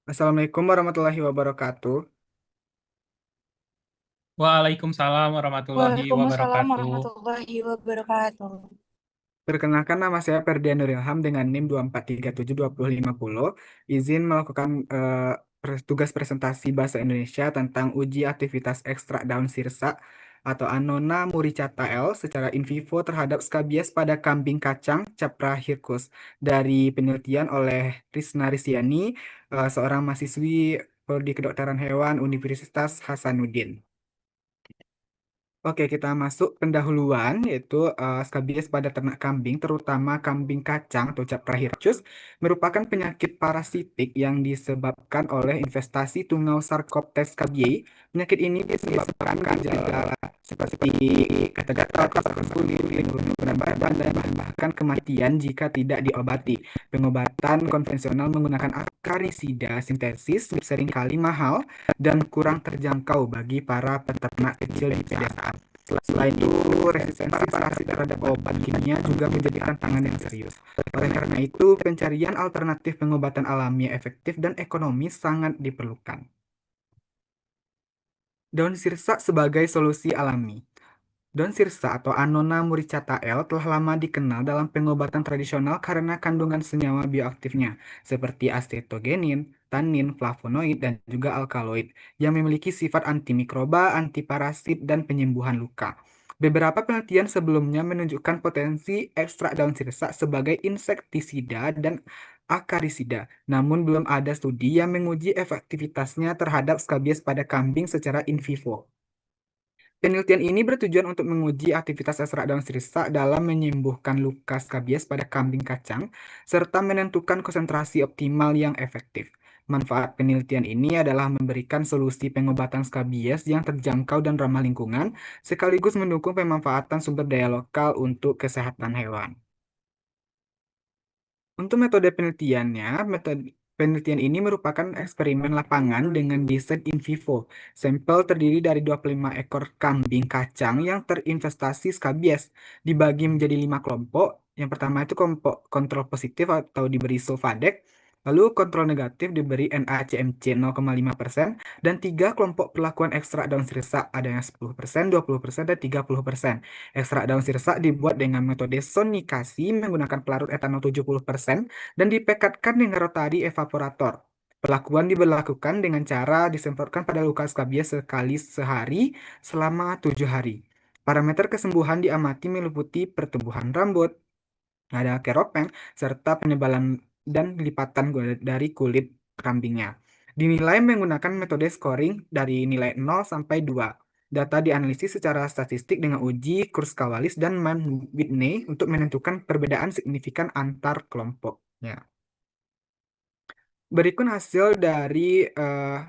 Assalamualaikum warahmatullahi wabarakatuh. Waalaikumsalam warahmatullahi Waalaikumsalam wabarakatuh. warahmatullahi wabarakatuh. Perkenalkan nama saya Ferdian Nuril Ilham dengan NIM 2437250. Izin melakukan tugas presentasi Bahasa Indonesia tentang uji aktivitas ekstrak daun sirsa atau Annona muricata L secara in vivo terhadap skabies pada kambing kacang Capra hircus dari penelitian oleh Risna Risiani, seorang mahasiswi Prodi Kedokteran Hewan Universitas Hasanuddin. Oke, kita masuk pendahuluan yaitu skabies pada ternak kambing, terutama kambing kacang atau Caprahircus, merupakan penyakit parasitik yang disebabkan oleh infestasi tungau Sarcoptes scabiei. Penyakit ini disebabkan gejala seperti gatal-gatal, kerusakan kulit, penurunan berat badan, dan bahkan kematian jika tidak diobati. Pengobatan konvensional menggunakan akarisida sintesis seringkali mahal dan kurang terjangkau bagi para peternak kecil di pedesaan. Selain itu, resistensi parasit terhadap obat kimia juga menjadi tantangan yang serius. Oleh karena itu, pencarian alternatif pengobatan alami yang efektif dan ekonomis sangat diperlukan. Daun sirsak sebagai solusi alami. Daun sirsa atau Annona muricata L telah lama dikenal dalam pengobatan tradisional karena kandungan senyawa bioaktifnya, seperti acetogenin, tanin, flavonoid, dan juga alkaloid, yang memiliki sifat antimikroba, antiparasit, dan penyembuhan luka. Beberapa penelitian sebelumnya menunjukkan potensi ekstrak daun sirsa sebagai insektisida dan akarisida, namun belum ada studi yang menguji efektivitasnya terhadap skabies pada kambing secara in vivo. Penelitian ini bertujuan untuk menguji aktivitas serat daun sirsa dalam menyembuhkan luka skabies pada kambing kacang, serta menentukan konsentrasi optimal yang efektif. Manfaat penelitian ini adalah memberikan solusi pengobatan skabies yang terjangkau dan ramah lingkungan, sekaligus mendukung pemanfaatan sumber daya lokal untuk kesehatan hewan. Untuk metode penelitiannya, metode penelitian ini merupakan eksperimen lapangan dengan desain in vivo. Sampel terdiri dari 25 ekor kambing kacang yang terinvestasi skabies, dibagi menjadi 5 kelompok. Yang pertama itu kelompok kontrol positif atau diberi Sovadec, lalu kontrol negatif diberi NaCMC 0,5%, dan 3 kelompok perlakuan ekstrak daun sirsa, ada yang 10%, 20%, dan 30%. Ekstrak daun sirsak dibuat dengan metode sonikasi menggunakan pelarut etanol 70% dan dipekatkan dengan rotari evaporator. Pelakuan diberlakukan dengan cara disemprotkan pada luka skabies sekali sehari selama 7 hari. Parameter kesembuhan diamati meliputi pertumbuhan rambut, ada keropeng, serta penebalan dan lipatan dari kulit kambingnya. Dinilai menggunakan metode scoring dari nilai 0 sampai 2. Data dianalisis secara statistik dengan uji Kurzweil dan Mann-Whitney untuk menentukan perbedaan signifikan antar kelompoknya. Berikut hasil dari eh,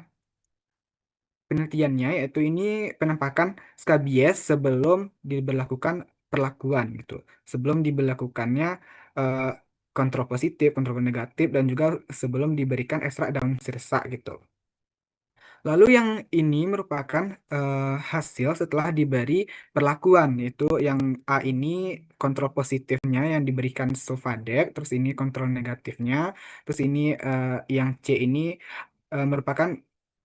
penelitiannya, yaitu ini penampakan skabies sebelum diberlakukan perlakuan gitu. Sebelum diberlakukannya eh, kontrol positif, kontrol negatif, dan juga sebelum diberikan ekstrak daun sirsa gitu. Lalu yang ini merupakan hasil setelah diberi perlakuan, yaitu yang A ini kontrol positifnya yang diberikan Sovadec, terus ini kontrol negatifnya, terus ini yang C ini merupakan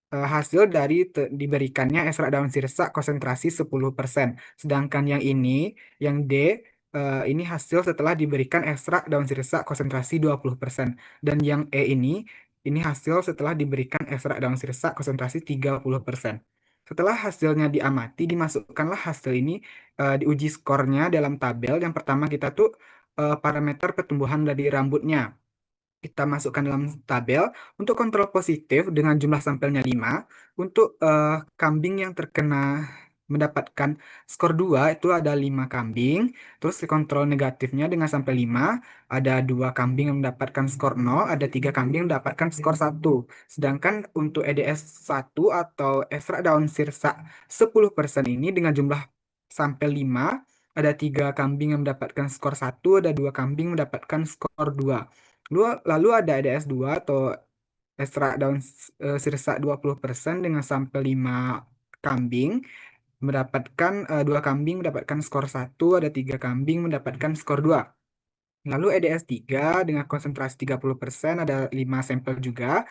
hasil dari diberikannya ekstrak daun sirsa konsentrasi 10%. Sedangkan yang ini, yang D, ini hasil setelah diberikan ekstrak daun sirsa konsentrasi 20%. Dan yang E ini hasil setelah diberikan ekstrak daun sirsa konsentrasi 30%. Setelah hasilnya diamati, dimasukkanlah hasil ini diuji skornya dalam tabel. Yang pertama kita tuh parameter pertumbuhan dari rambutnya kita masukkan dalam tabel. Untuk kontrol positif dengan jumlah sampelnya 5. Untuk kambing yang terkena mendapatkan skor 2 itu ada 5 kambing. Terus kontrol negatifnya dengan sampel 5 ada 2 kambing yang mendapatkan skor 0, ada 3 kambing yang mendapatkan skor 1. Sedangkan untuk EDS 1 atau ekstrak daun sirsa 10% ini dengan jumlah sampel 5 ada 3 kambing yang mendapatkan skor 1, ada 2 kambing mendapatkan skor 2. Lalu ada EDS 2 atau ekstrak daun sirsa 20% dengan sampel 5 kambing mendapatkan 2 kambing mendapatkan skor 1, ada 3 kambing mendapatkan skor 2. Lalu EDS 3 dengan konsentrasi 30% ada 5 sampel juga.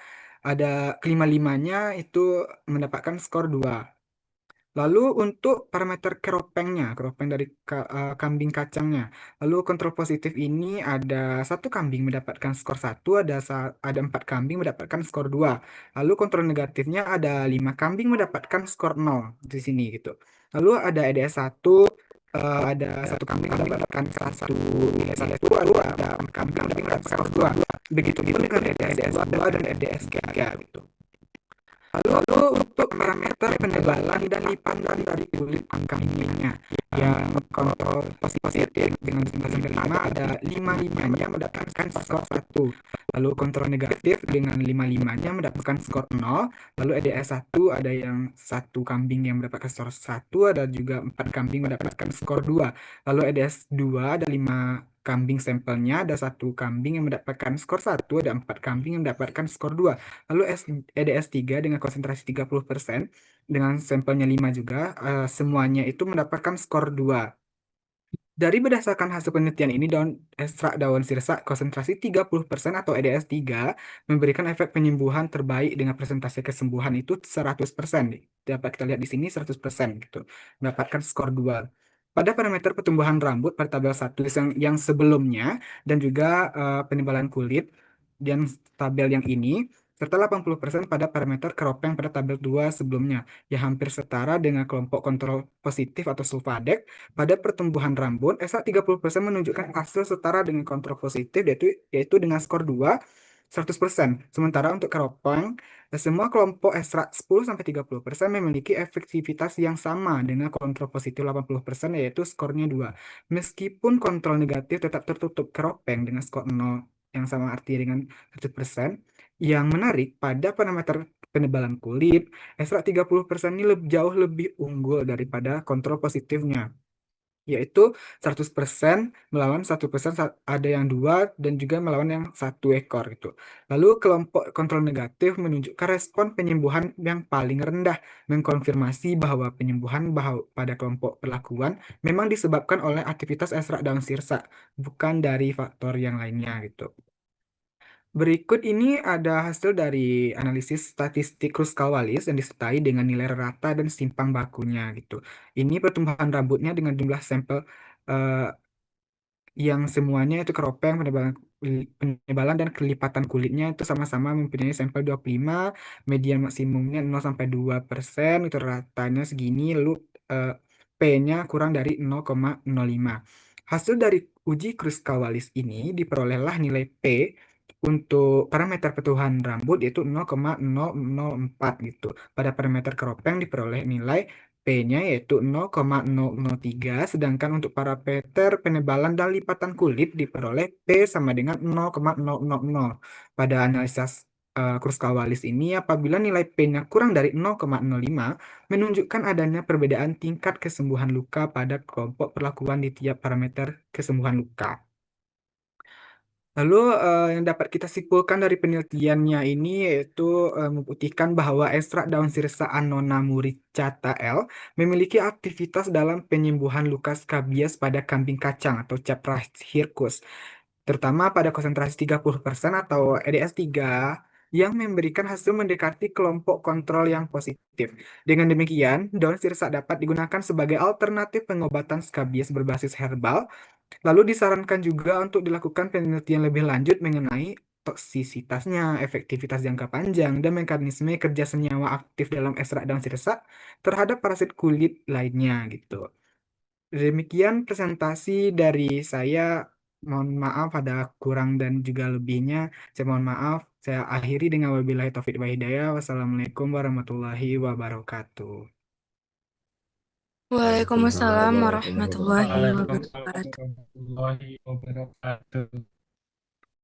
ada kelima-limanya itu mendapatkan skor 2. Lalu untuk parameter keropengnya, keropeng dari kambing kacangnya. Lalu kontrol positif ini ada satu kambing mendapatkan skor 1, ada 4 kambing mendapatkan skor 2. Lalu kontrol negatifnya ada 5 kambing mendapatkan skor 0 di sini gitu. Lalu ada EDS 1, ada satu kambing mendapatkan satu EDS 1, lalu ada 4 kambing mendapatkan skor 2. Begitu pun dengan EDS 2 dan EDS 3 gitu. Lalu untuk parameter penebalan dan lipatan dari kulit kambingnya yang kontrol positif dengan bintang 5 ada 5-5-nya mendapatkan skor 1. Lalu kontrol negatif dengan 5-5-nya mendapatkan skor 0. Lalu EDS 1 ada yang satu kambing yang mendapatkan skor 1, ada juga 4 kambing mendapatkan skor 2. Lalu EDS 2 ada 5 kambing sampelnya, ada satu kambing yang mendapatkan skor 1, ada 4 kambing yang mendapatkan skor 2. Lalu EDS 3 dengan konsentrasi 30% dengan sampelnya 5 juga, semuanya itu mendapatkan skor 2. Dari berdasarkan hasil penelitian ini, ekstrak daun sirsak konsentrasi 30% atau EDS 3 memberikan efek penyembuhan terbaik dengan presentasi kesembuhan itu 100%. Dapat kita lihat di sini 100% gitu. Mendapatkan skor 2. Pada parameter pertumbuhan rambut pada tabel 1 yang sebelumnya dan juga penebalan kulit dan tabel yang ini serta 80% pada parameter keropeng pada tabel 2 sebelumnya yang hampir setara dengan kelompok kontrol positif atau sulfadek. Pada pertumbuhan rambut, ESA 30% menunjukkan hasil setara dengan kontrol positif, yaitu dengan skor 2, 100%. Sementara untuk keropang, semua kelompok ESRA 10-30% memiliki efektivitas yang sama dengan kontrol positif 80%, yaitu skornya 2. Meskipun kontrol negatif tetap tertutup keropeng dengan skor 0 yang sama arti dengan 100%, yang menarik pada parameter penebalan kulit, ESRA 30% ini jauh lebih unggul daripada kontrol positifnya, yaitu 100% melawan 1%, ada yang 2 dan juga melawan yang 1 ekor gitu. Lalu kelompok kontrol negatif menunjukkan respon penyembuhan yang paling rendah, mengkonfirmasi bahwa penyembuhan pada kelompok perlakuan memang disebabkan oleh aktivitas esrak daun sirsa, bukan dari faktor yang lainnya gitu. Berikut ini ada hasil dari analisis statistik Kruskal-Wallis yang disertai dengan nilai rata dan simpang bakunya gitu. Ini pertumbuhan rambutnya dengan jumlah sampel eh, yang semuanya itu keropeng, penebalan dan kelipatan kulitnya itu sama-sama mempunyai sampel 25, median maksimumnya 0-2%, itu ratanya segini, lalu eh, P-nya kurang dari 0,05. Hasil dari uji Kruskal-Wallis ini diperolehlah nilai P untuk parameter pertumbuhan rambut yaitu 0,004 gitu. Pada parameter keropeng diperoleh nilai P-nya yaitu 0,003, sedangkan untuk parameter penebalan dan lipatan kulit diperoleh P sama dengan 0,000. Pada analisis Kruskal-Wallis ini, apabila nilai P-nya kurang dari 0,05, menunjukkan adanya perbedaan tingkat kesembuhan luka pada kelompok perlakuan di tiap parameter kesembuhan luka. Lalu yang dapat kita simpulkan dari penelitiannya ini yaitu membuktikan bahwa ekstrak daun sirsa Annona muricata L memiliki aktivitas dalam penyembuhan luka skabies pada kambing kacang atau Capra hircus, terutama pada konsentrasi 30% atau EDS 3 yang memberikan hasil mendekati kelompok kontrol yang positif. Dengan demikian, daun sirsa dapat digunakan sebagai alternatif pengobatan skabies berbasis herbal. Lalu disarankan juga untuk dilakukan penelitian lebih lanjut mengenai toksisitasnya, efektivitas jangka panjang, dan mekanisme kerja senyawa aktif dalam ekstrak daun sirsa terhadap parasit kulit lainnya gitu. Demikian presentasi dari saya. Mohon maaf ada kurang dan juga lebihnya. Saya mohon maaf. Saya akhiri dengan wabillahi taufiq wa hidayah. Wassalamualaikum warahmatullahi wabarakatuh. Waalaikumsalam Waalaikumsalam warahmatullahi warahmatullahi wabarakatuh. Waalaikumsalam wabarakatuh. warahmatullahi wabarakatuh.